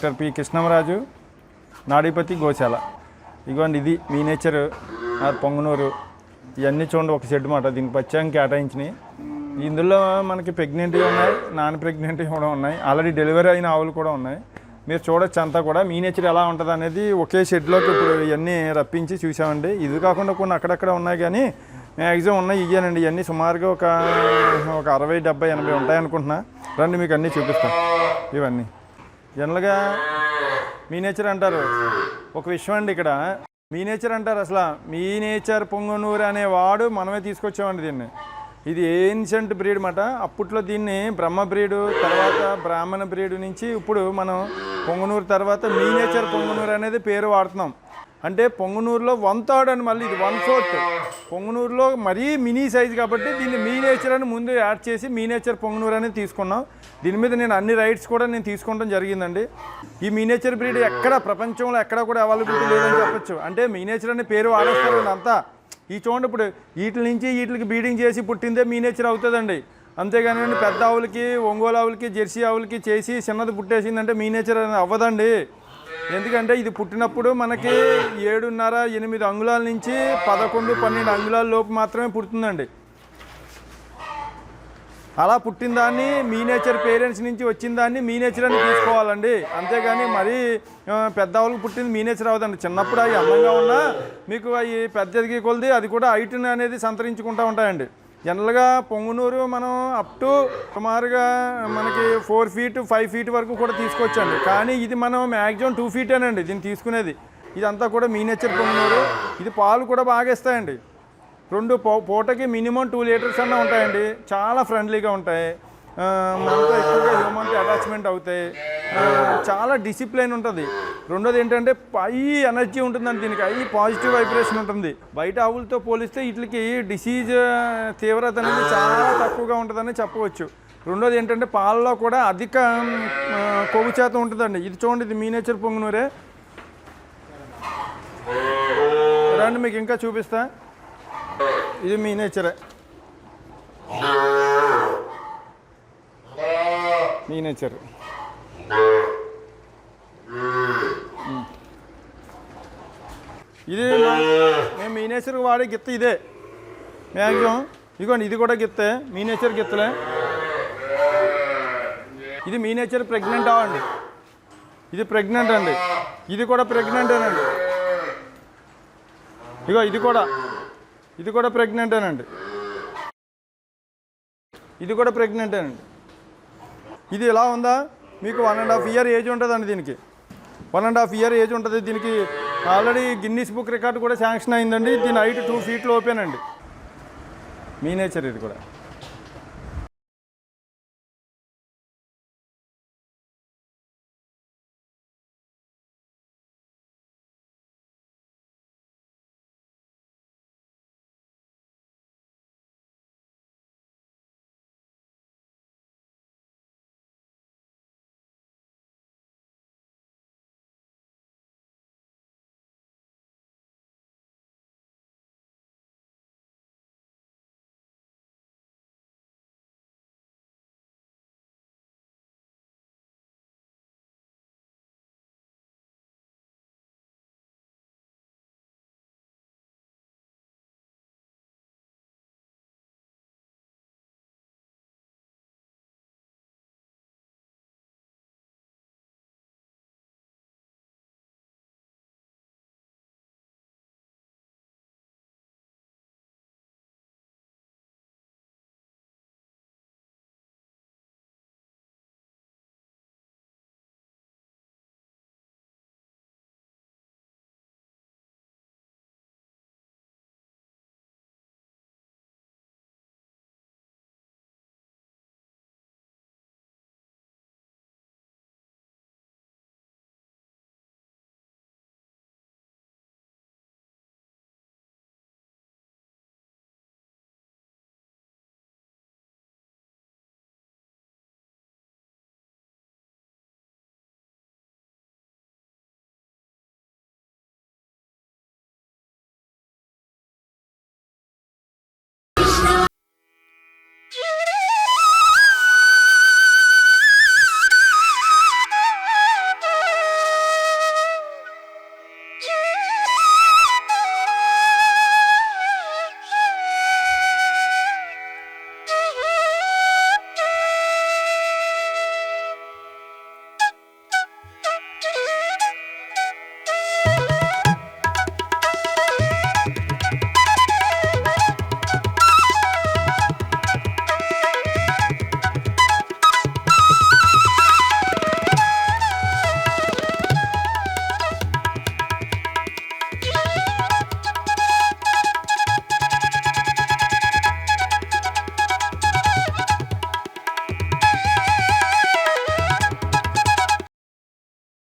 Doctor P Krishnam Raju, నాడిపతి, గోశాల. ఇదిగోండి ఇది మీ nature Punganur. ఇవన్నీ చూడండి ఒక షెడ్ మాట, దీనికి ప్రత్యేకంగా కేటాయించినాయి. ఇందులో మనకి ప్రెగ్నెంట్గా ఉన్నాయి, నాన్ ప్రెగ్నెంట్గా కూడా ఉన్నాయి, ఆల్రెడీ డెలివరీ అయిన ఆవులు కూడా ఉన్నాయి. మీరు చూడొచ్చు అంతా కూడా మీ నేచర్ ఎలా ఉంటుంది అనేది ఒకే షెడ్లోకి ఇప్పుడు ఇవన్నీ రప్పించి చూసామండి. ఇది కాకుండా కొన్ని అక్కడక్కడ ఉన్నాయి, కానీ మ్యాక్సిమం ఉన్నాయి ఇయ్యానండి. ఇవన్నీ సుమారుగా ఒక 60, 70, 80 ఉంటాయి అనుకుంటున్నా. రండి మీకు అన్నీ చూపిస్తాం. ఇవన్నీ జనరల్గా మీ నేచర్ అంటారు. ఒక విషయం అండి, ఇక్కడ మీ నేచర్ అంటారు. అసలు మీ నేచర్ పొంగనూరు అనేవాడు మనమే తీసుకొచ్చామండి దీన్ని. ఇది ఏన్షియంట్ బ్రీడ్ మాట. అప్పట్లో దీన్ని బ్రహ్మ బ్రీడు, తర్వాత బ్రాహ్మణ బ్రీడు నుంచి ఇప్పుడు మనం పొంగనూరు తర్వాత మీ నేచర్ పొంగనూరు అనేది పేరు వాడుతున్నాం. అంటే పొంగనూరులో 1/3 అని, మళ్ళీ ఇది 1/4. పొంగనూరులో మరీ మినీ సైజు కాబట్టి దీన్ని మీ నేచర్ అని ముందు యాడ్ చేసి మీ నేచర్ పొంగనూరు అనేది తీసుకున్నాం. దీని మీద నేను అన్ని రైట్స్ కూడా నేను తీసుకోవడం జరిగిందండి. ఈ మీ నేచర్ బ్రీడ్ ఎక్కడ ప్రపంచంలో ఎక్కడ కూడా అవైలబిలిటీ లేదని చెప్పచ్చు. అంటే మీ నేచర్ అనే పేరు వాడేస్తారు అంతా. ఈ చూడండి, ఇప్పుడు వీటి నుంచి వీటికి బీడింగ్ చేసి పుట్టిందే మీ నేచర్ అవుతుందండి. అంతేగాని పెద్ద ఆవులకి, ఒంగోలు ఆవులకి, జెర్సీ ఆవులకి చేసి చిన్నది పుట్టేసిందంటే మీ నేచర్ అనేది అవ్వదండి. ఎందుకంటే ఇది పుట్టినప్పుడు మనకి 7.5, 8 అంగుళాల నుంచి 11, 12 అంగుళాల లోపు మాత్రమే పుడుతుందండి. అలా పుట్టిన దాన్ని మీ నేచర్ పేరెంట్స్ నుంచి వచ్చిన దాన్ని మీ నేచర్ అని తీసుకోవాలండి. అంతేగాని మరీ పెద్ద వాళ్ళకి పుట్టింది మీ నేచర్ అవ్వదండి. చిన్నప్పుడు అవి అందంగా ఉన్నా మీకు అవి పెద్ద ఎదిగే కొలది అది కూడా హైట్ని అనేది సంతరించుకుంటూ ఉంటాయండి. జనరల్గా పొంగనూరు మనం అప్ టు సుమారుగా మనకి 4 feet, 5 feet వరకు కూడా తీసుకోవచ్చండి. కానీ ఇది మనం మ్యాక్సిమం 2 feet దీన్ని తీసుకునేది. ఇదంతా కూడా మీ నేచర్ పొంగనూరు. ఇది పాలు కూడా బాగా ఇస్తాయండి. 2 పూటకి మినిమం 2 లీటర్స్ అన్నా ఉంటాయండి. చాలా ఫ్రెండ్లీగా ఉంటాయి, మనతో ఎక్కువగా హ్యూమన్కి అటాచ్మెంట్ అవుతాయి, చాలా డిసిప్లైన్ ఉంటుంది. రెండోది ఏంటంటే హై ఎనర్జీ ఉంటుందండి దీనికి, హై పాజిటివ్ వైబ్రేషన్ ఉంటుంది. బయట ఆవులతో పోలిస్తే వీటికి డిసీజ్ తీవ్రత అనేది చాలా తక్కువగా ఉంటుందని చెప్పవచ్చు. రెండోది ఏంటంటే పాలలో కూడా అధిక కొవ్వు శాతం ఉంటుందండి. ఇది చూడండి, ఇది మీ నేచర్ పొంగనూరే. రండి మీకు ఇంకా చూపిస్తా. ఇది మీ నేచరే, మీ నేచర్. ఇది మేము మీ నేచర్ వాడే గిత్త ఇదే మ్యాక్సిమం. ఇదిగోండి ఇది కూడా గిత్తే, మీ నేచర్ గిత్తలే. ఇది మీ నేచర్ ప్రెగ్నెంట్ అవ్వండి. ఇది ప్రెగ్నెంట్ అండి. ఇది కూడా ప్రెగ్నెంటేనండి. ఇగో ఇది కూడా ప్రెగ్నెంటేనండి. ఇది కూడా ప్రెగ్నెంటేనండి. ఇది ఎలా ఉందా, మీకు 1.5 year ఏజ్ ఉంటుందండి. దీనికి 1.5 year ఏజ్ ఉంటుంది. దీనికి ఆల్రెడీ గిన్నీస్ బుక్ రికార్డు కూడా శాంక్షన్ అయిందండి. దీని హైట్ 2 feet లోపేనండి. మీ నేచర్ ఇది కూడా.